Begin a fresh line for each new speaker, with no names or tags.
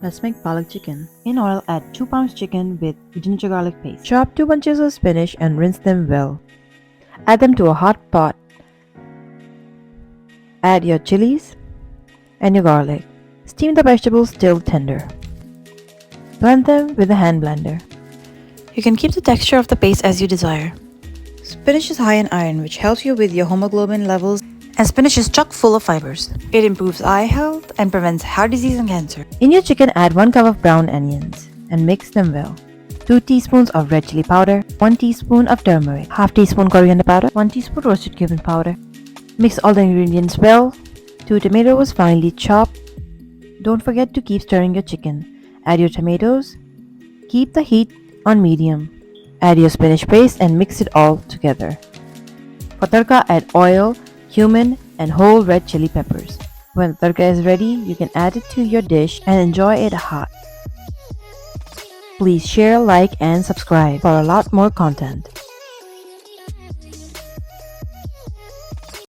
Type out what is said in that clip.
Let's make palak chicken. In oil, add 2 pounds chicken with ginger garlic paste. Chop 2 bunches of spinach and rinse them well. Add them to a hot pot. Add your chilies and your garlic. Steam the vegetables till tender. Blend them with a hand blender. You can keep the texture of the paste as you desire. Spinach is high in iron, which helps you with your hemoglobin levels, and spinach is chock full of fibers. It improves eye health and prevents heart disease and cancer. In your chicken, add 1 cup of brown onions and mix them well. 2 teaspoons of red chili powder, 1 teaspoon of turmeric, half teaspoon coriander powder, 1 teaspoon roasted cumin powder. Mix all the ingredients well. 2 tomatoes finely chopped. Don't forget to keep stirring your chicken. Add your tomatoes. Keep the heat on medium. Add your spinach paste and mix it all together. For tadka, add oil, cumin, and whole red chili peppers. When the tadka is ready, you can add it to your dish and enjoy it hot. Please share, like, and subscribe for a lot more content.